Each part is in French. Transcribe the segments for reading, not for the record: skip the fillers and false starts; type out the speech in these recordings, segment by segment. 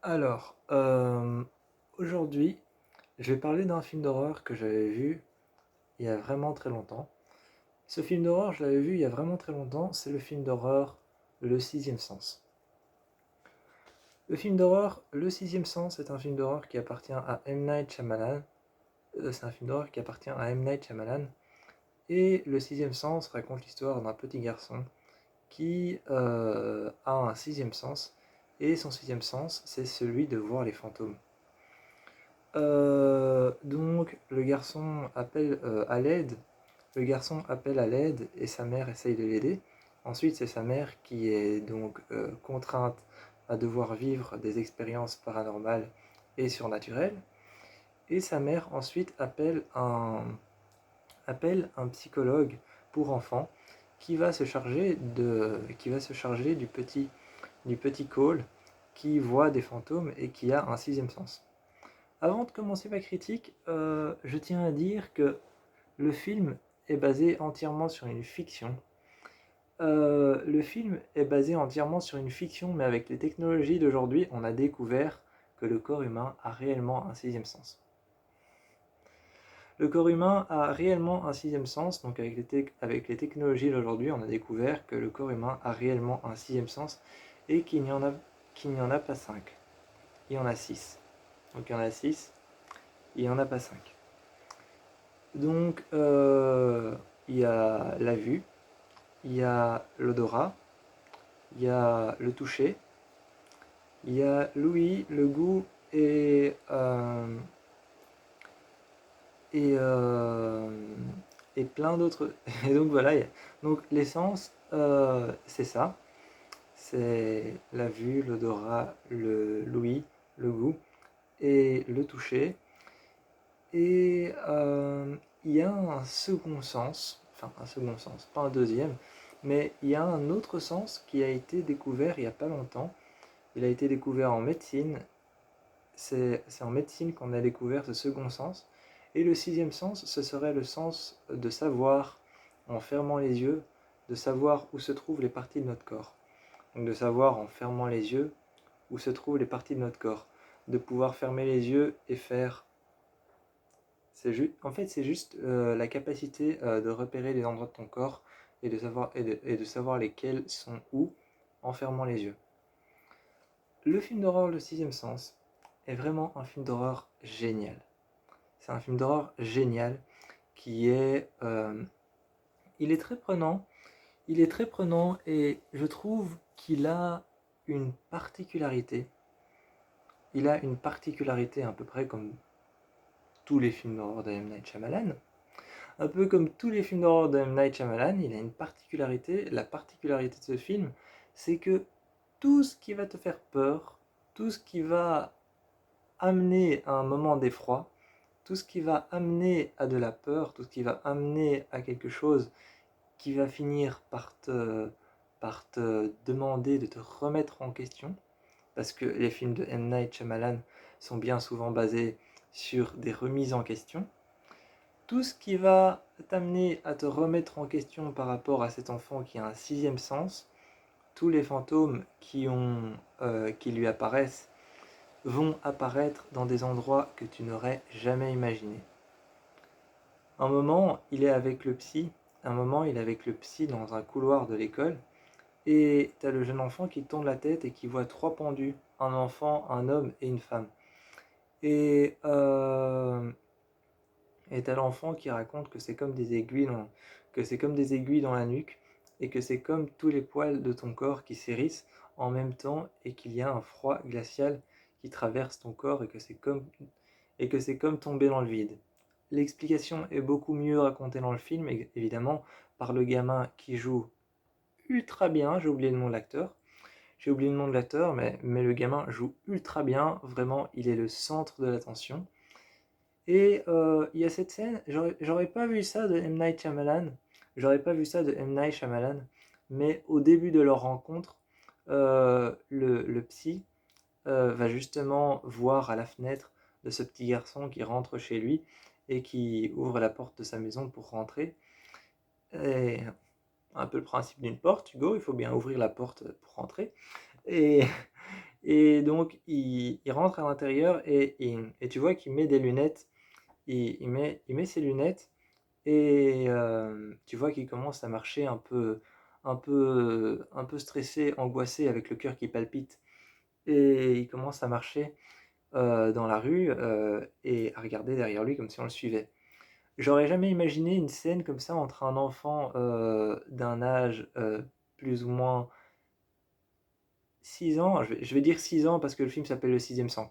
Alors, aujourd'hui, je vais parler d'un film d'horreur que j'avais vu il y a vraiment très longtemps. Ce film d'horreur, je l'avais vu il y a vraiment très longtemps, c'est le film d'horreur Le Sixième Sens. Le film d'horreur Le Sixième Sens est un film d'horreur qui appartient à M. Night Shyamalan. C'est un film d'horreur qui appartient à M. Night Shyamalan. Et Le Sixième Sens raconte l'histoire d'un petit garçon qui a un sixième sens. Et son sixième sens, c'est celui de voir les fantômes. Donc le garçon appelle à l'aide. Le garçon appelle à l'aide et sa mère essaye de l'aider. Ensuite, c'est sa mère qui est donc contrainte à devoir vivre des expériences paranormales et surnaturelles. Et sa mère ensuite appelle un psychologue pour enfants qui va se charger du petit Cole qui voit des fantômes et qui a un sixième sens. Avant de commencer ma critique, je tiens à dire que le film est basé entièrement sur une fiction. Le film est basé entièrement sur une fiction, mais avec les technologies d'aujourd'hui, on a découvert que le corps humain a réellement un sixième sens. Le corps humain a réellement un sixième sens, donc avec les technologies d'aujourd'hui, on a découvert que le corps humain a réellement un sixième sens et qu'il n'y en a pas cinq. Il y en a six. Donc il y en a six, il n'y en a pas cinq. Donc, il y a la vue, il y a l'odorat, il y a le toucher, il y a l'ouïe, le goût et, euh, et plein d'autres. Et donc voilà, donc l'essence, c'est ça. C'est la vue, l'odorat, l'ouïe, le goût et le toucher. Et il y a un second sens, enfin un second sens, pas un deuxième, mais il y a un autre sens qui a été découvert il n'y a pas longtemps. Il a été découvert en médecine. C'est en médecine qu'on a découvert ce second sens. Et le sixième sens, ce serait le sens de savoir, en fermant les yeux, de savoir où se trouvent les parties de notre corps. Donc de savoir en fermant les yeux où se trouvent les parties de notre corps. De pouvoir fermer les yeux et faire en fait, c'est juste la capacité de repérer les endroits de ton corps et de savoir lesquels sont où en fermant les yeux. Le film d'horreur Le Sixième Sens est vraiment un film d'horreur génial. C'est un film d'horreur génial qui est... il est très prenant. Il est très prenant et je trouve qu'il a une particularité. Il a une particularité à peu près comme tous les films d'horreur de M. Night Shyamalan. Un peu comme tous les films d'horreur de M. Night Shyamalan, il a une particularité. La particularité de ce film, c'est que tout ce qui va te faire peur, tout ce qui va amener à un moment d'effroi, tout ce qui va amener à de la peur, tout ce qui va amener à quelque chose qui va finir par te demander de te remettre en question, parce que les films de M. Night Shyamalan sont bien souvent basés sur des remises en question. Tout ce qui va t'amener à te remettre en question par rapport à cet enfant qui a un sixième sens, tous les fantômes qui lui apparaissent vont apparaître dans des endroits que tu n'aurais jamais imaginés. Un moment, il est avec le psy, dans un couloir de l'école, et t'as le jeune enfant qui tourne la tête et qui voit trois pendus, un enfant, un homme et une femme. Et Et t'as l'enfant qui raconte que c'est comme des aiguilles dans la nuque et que c'est comme tous les poils de ton corps qui s'hérissent en même temps et qu'il y a un froid glacial qui traverse ton corps et que c'est comme tomber dans le vide. L'explication est beaucoup mieux racontée dans le film, évidemment, par le gamin qui joue ultra bien. J'ai oublié le nom de l'acteur. Mais le gamin joue ultra bien. Vraiment, il est le centre de l'attention. Et il y a cette scène, j'aurais pas vu ça de M. Night Shyamalan, mais au début de leur rencontre, le psy va justement voir à la fenêtre de ce petit garçon qui rentre chez lui et qui ouvre la porte de sa maison pour rentrer. Et un peu le principe d'une porte, Hugo, il faut bien ouvrir la porte pour rentrer. Et, Et donc, il rentre à l'intérieur et tu vois qu'il met des lunettes. Il met ses lunettes et tu vois qu'il commence à marcher un peu stressé, angoissé, avec le cœur qui palpite. Et il commence à marcher dans la rue et à regarder derrière lui comme si on le suivait. J'aurais jamais imaginé une scène comme ça entre un enfant d'un âge plus ou moins 6 ans. Je vais dire 6 ans parce que le film s'appelle Le Sixième Sens.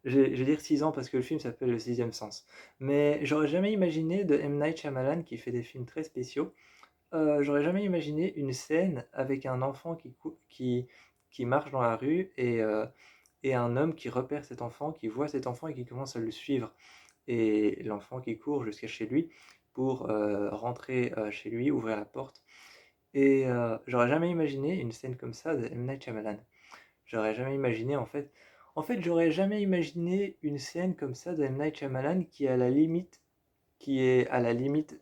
Je vais dire 6 ans parce que le film s'appelle Le Sixième Sens. Mais j'aurais jamais imaginé de M. Night Shyamalan, qui fait des films très spéciaux, j'aurais jamais imaginé une scène avec un enfant qui marche dans la rue et un homme qui repère cet enfant, qui voit cet enfant et qui commence à le suivre. Et l'enfant qui court jusqu'à chez lui pour rentrer chez lui, ouvrir la porte. Et j'aurais jamais imaginé une scène comme ça de M. Night Shyamalan. J'aurais jamais imaginé en fait, j'aurais jamais imaginé une scène comme ça de M. Night Shyamalan qui est à la limite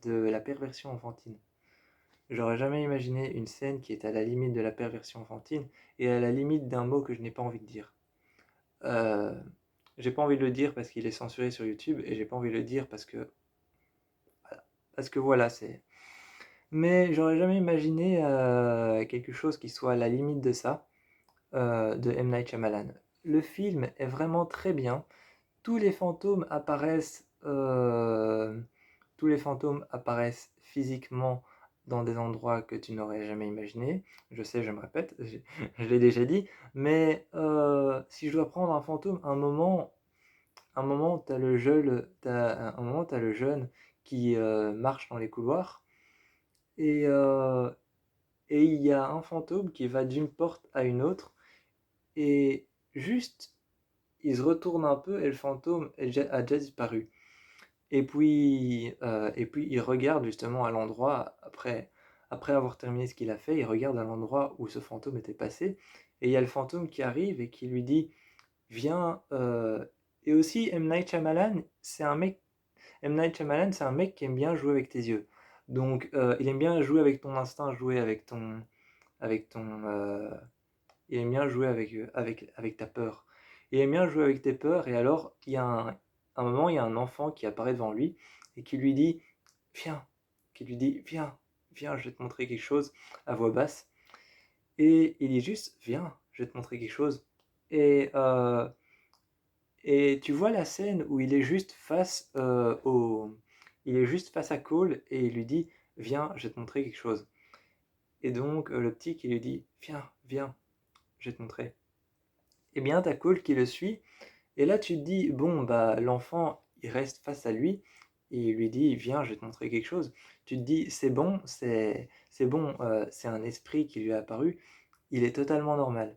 de la perversion enfantine. J'aurais jamais imaginé une scène qui est à la limite de la perversion enfantine et à la limite d'un mot que je n'ai pas envie de dire. Euh, j'ai pas envie de le dire parce qu'il est censuré sur YouTube et j'ai pas envie de le dire parce que voilà, c'est. Mais j'aurais jamais imaginé quelque chose qui soit à la limite de ça, de M. Night Shyamalan. Le film est vraiment très bien. Tous les fantômes apparaissent, tous les fantômes apparaissent physiquement dans des endroits que tu n'aurais jamais imaginé. Je sais, je me répète, je l'ai déjà dit, mais si je dois prendre un fantôme, un moment, t'as le jeune qui marche dans les couloirs et, euh, et il y a un fantôme qui va d'une porte à une autre et juste il se retourne un peu et le fantôme a déjà disparu. Et puis il regarde justement à l'endroit, après avoir terminé ce qu'il a fait, il regarde à l'endroit où ce fantôme était passé, et il y a le fantôme qui arrive et qui lui dit, viens. Et aussi, M. Night Shyamalan, c'est un mec qui aime bien jouer avec tes yeux. Donc, il aime bien jouer avec ton instinct, jouer avec ton, il aime bien jouer avec ta peur. Il aime bien jouer avec tes peurs, et alors, un moment, il y a un enfant qui apparaît devant lui et qui lui dit, viens, qui lui dit, viens, viens, je vais te montrer quelque chose, à voix basse. Et il dit juste, viens, je vais te montrer quelque chose. Et, euh, et tu vois la scène où il est juste face à Cole et il lui dit, viens, je vais te montrer quelque chose. Et donc, le petit qui lui dit, viens, viens, je vais te montrer. Eh bien, t'as Cole qui le suit. Et là, tu te dis, bon, bah, l'enfant, il reste face à lui, et il lui dit, viens, je vais te montrer quelque chose. Tu te dis, c'est bon, c'est bon, c'est un esprit qui lui est apparu, il est totalement normal.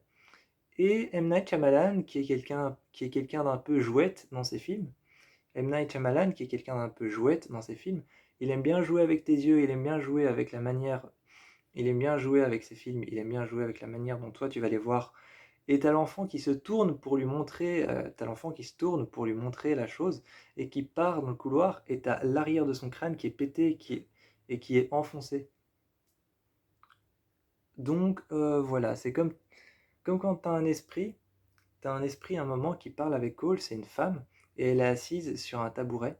Et M. Night Shyamalan, qui est quelqu'un d'un peu jouette dans ses films, M. Night Shyamalan, qui est quelqu'un d'un peu jouette dans ses films, il aime bien jouer avec tes yeux, il aime bien jouer avec la manière, il aime bien jouer avec ses films, il aime bien jouer avec la manière dont toi tu vas les voir. Et t'as l'enfant qui se tourne pour lui montrer, la chose et qui part dans le couloir, et t'as l'arrière de son crâne qui est pété, et qui est enfoncé. Donc voilà, c'est comme quand t'as un esprit à un moment qui parle avec Cole, c'est une femme, et elle est assise sur un tabouret.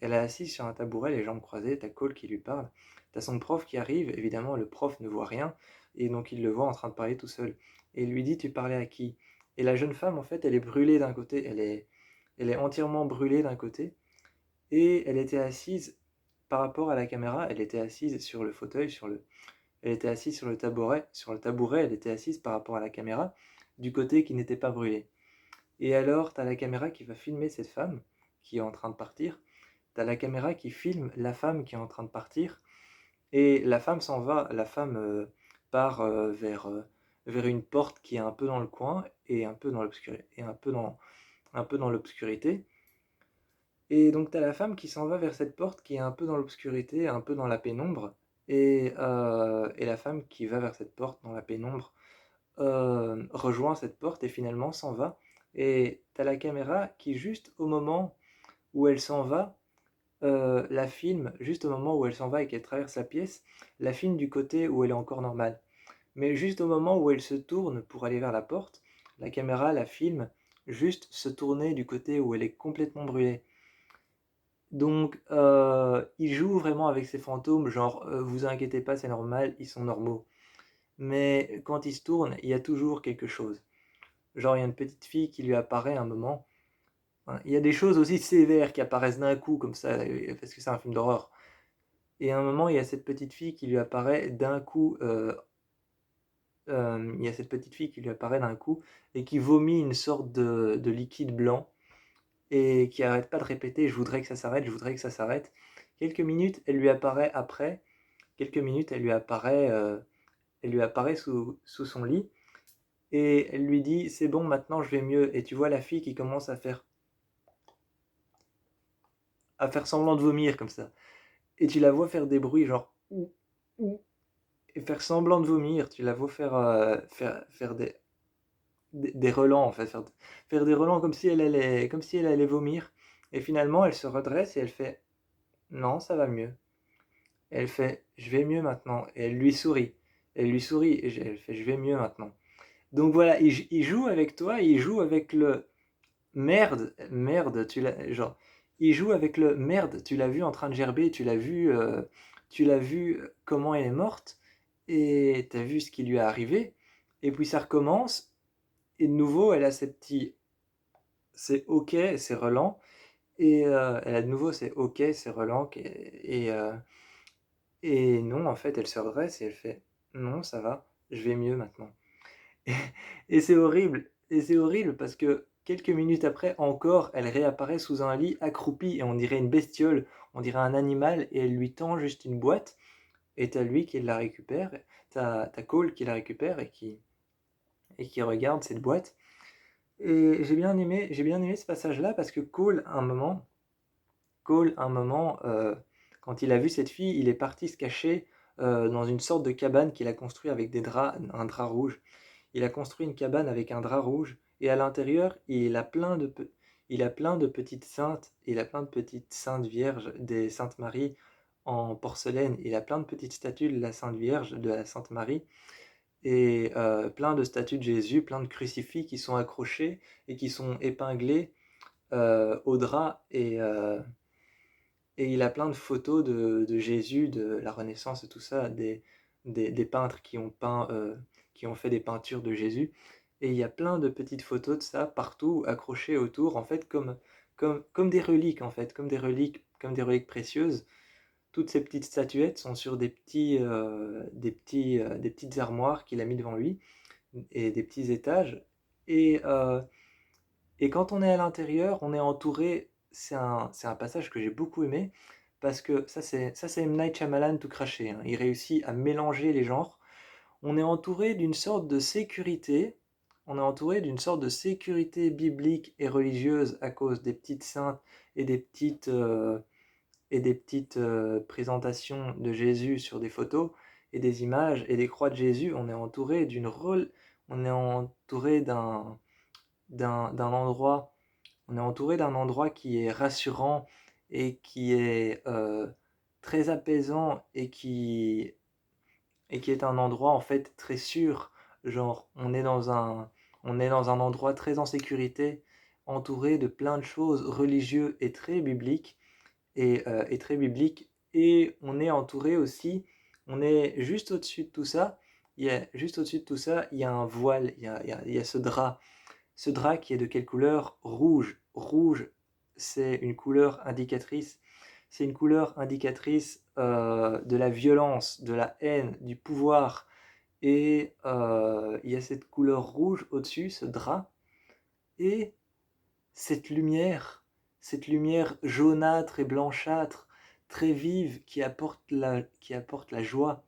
Elle est assise sur un tabouret, les jambes croisées, t'as Cole qui lui parle. T'as son prof qui arrive, évidemment le prof ne voit rien, et donc il le voit en train de parler tout seul. Et il lui dit, tu parlais à qui? Et la jeune femme, en fait, elle est brûlée d'un côté, elle est entièrement brûlée d'un côté, et elle était assise par rapport à la caméra, elle était assise sur le fauteuil, elle était assise sur le tabouret, elle était assise par rapport à la caméra, du côté qui n'était pas brûlé. Et alors, t'as la caméra qui va filmer cette femme qui est en train de partir, t'as la caméra qui filme la femme qui est en train de partir, et la femme s'en va, la femme part vers une porte qui est un peu dans le coin et un peu dans l'obscurité, un peu dans l'obscurité. Et donc t'as la femme qui s'en va vers cette porte qui est un peu dans l'obscurité, un peu dans la pénombre, et la femme qui va vers cette porte dans la pénombre rejoint cette porte et finalement s'en va. Et t'as la caméra qui, juste au moment où elle s'en va, la filme, juste au moment où elle s'en va et qu'elle traverse la pièce, la filme du côté où elle est encore normale. Mais juste au moment où elle se tourne pour aller vers la porte, La caméra la filme juste se tourner du côté où elle est complètement brûlée. Donc, il joue vraiment avec ces fantômes, genre, vous inquiétez pas, c'est normal, ils sont normaux. Mais quand il se tourne, il y a toujours quelque chose. Genre, il y a une petite fille qui lui apparaît à un moment. Hein, il y a des choses aussi sévères qui apparaissent d'un coup, comme ça, parce que c'est un film d'horreur. Et à un moment, il y a cette petite fille qui lui apparaît d'un coup, il y a cette petite fille qui lui apparaît d'un coup et qui vomit une sorte de liquide blanc et qui arrête pas de répéter: je voudrais que ça s'arrête, je voudrais que ça s'arrête. Quelques minutes, elle lui apparaît après, quelques minutes, elle lui apparaît sous son lit et elle lui dit: c'est bon, maintenant je vais mieux. Et tu vois la fille qui commence à faire semblant de vomir comme ça. Et tu la vois faire des bruits genre ouh, ouh, et faire semblant de vomir. Tu la vois faire des relents en fait, faire des relents comme si elle allait vomir. Et finalement, elle se redresse et elle fait: non, ça va mieux. Elle fait: je vais mieux maintenant. Et elle lui sourit. Elle lui sourit et elle fait: je vais mieux maintenant. Donc voilà, il joue avec toi, il joue avec le merde, merde, genre, il joue avec le merde, tu l'as vu en train de gerber, tu l'as vu comment elle est morte, et t'as vu ce qui lui est arrivé, et puis ça recommence, et de nouveau, elle a ces petits, c'est ok, c'est relent, et elle a de nouveau c'est ok, c'est relent, et non, en fait, elle se redresse et elle fait: non, ça va, je vais mieux maintenant. Et, et c'est horrible parce que quelques minutes après, encore, elle réapparaît sous un lit accroupie et on dirait une bestiole, on dirait un animal et elle lui tend juste une boîte et t'as lui qui la récupère, t'as Cole qui la récupère et qui regarde cette boîte. Et j'ai bien aimé ce passage-là parce que Cole, un moment, quand il a vu cette fille, il est parti se cacher dans une sorte de cabane qu'il a construit avec des draps, un drap rouge. Il a construit une cabane avec un drap rouge et à l'intérieur, il a plein de petites saintes, il a plein de petites saintes vierges, des saintes Marie en porcelaine. Il a plein de petites statues de la Sainte Vierge, de la Sainte Marie et plein de statues de Jésus, plein de crucifix qui sont accrochés et qui sont épinglés au drap et il a plein de photos de Jésus, de la Renaissance et tout ça, des peintres qui ont fait des peintures de Jésus. Et il y a plein de petites photos de ça partout, accrochées autour, en fait, comme des reliques, en fait, comme des reliques précieuses. Toutes ces petites statuettes sont sur des petites armoires qu'il a mis devant lui, et des petits étages. Et, euh, et quand on est à l'intérieur, on est entouré. C'est un passage que j'ai beaucoup aimé parce que ça c'est M. Night Shyamalan tout craché. Hein. Il réussit à mélanger les genres. On est entouré d'une sorte de sécurité. On est entouré d'une sorte de sécurité biblique et religieuse à cause des petites saintes et des petites présentations de Jésus sur des photos et des images et des croix de Jésus. On est entouré d'un endroit, on est entouré d'un endroit qui est rassurant et qui est très apaisant et qui est un endroit en fait très sûr. Genre, on est dans un endroit très en sécurité, entouré de plein de choses religieuses et très bibliques. Et on est entouré aussi, on est juste au-dessus de tout ça. Juste au-dessus de tout ça, il y a un voile, il y a ce drap qui est de quelle couleur? Rouge. Rouge, c'est une couleur indicatrice. C'est une couleur indicatrice de la violence, de la haine, du pouvoir. Et il y a cette couleur rouge au-dessus, ce drap. Et cette lumière jaunâtre et blanchâtre, très vive, qui apporte la joie,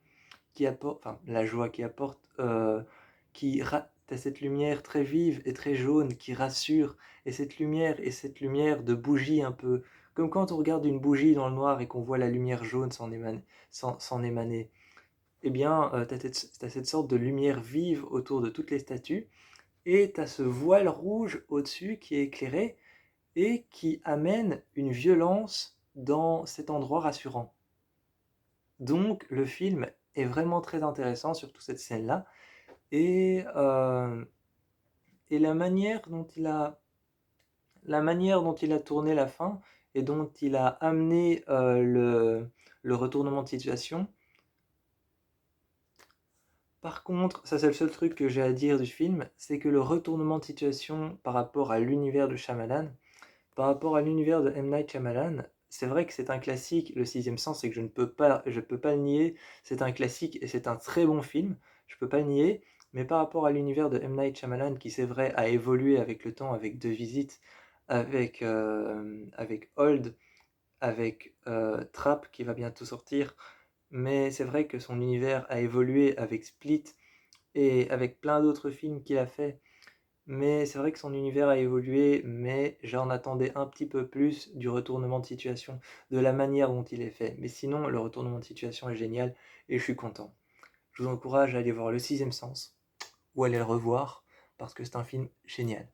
enfin la joie qui apporte, t'as cette lumière très vive et très jaune qui rassure, et cette lumière de bougie un peu, comme quand on regarde une bougie dans le noir et qu'on voit la lumière jaune s'en émaner. Eh bien, t'as cette sorte de lumière vive autour de toutes les statues, et t'as ce voile rouge au-dessus qui est éclairé et qui amène une violence dans cet endroit rassurant. Donc le film est vraiment très intéressant, surtout cette scène-là. Et, euh, et la manière dont il a tourné la fin et dont il a amené le retournement de situation. Par contre, ça c'est le seul truc que j'ai à dire du film, c'est que le retournement de situation par rapport à l'univers de Shyamalan, par rapport à l'univers de M. Night Shyamalan, c'est vrai que c'est un classique, Le Sixième Sens, et que je peux pas le nier, c'est un classique et c'est un très bon film, je peux pas le nier, mais par rapport à l'univers de M. Night Shyamalan, qui c'est vrai a évolué avec le temps, avec Deux Visites, avec Old, avec Trap qui va bientôt sortir, mais c'est vrai que son univers a évolué avec Split et avec plein d'autres films qu'il a fait. Mais c'est vrai que son univers a évolué, mais j'en attendais un petit peu plus du retournement de situation, de la manière dont il est fait. Mais sinon, le retournement de situation est génial et je suis content. Je vous encourage à aller voir Le Sixième Sens ou à aller le revoir parce que c'est un film génial.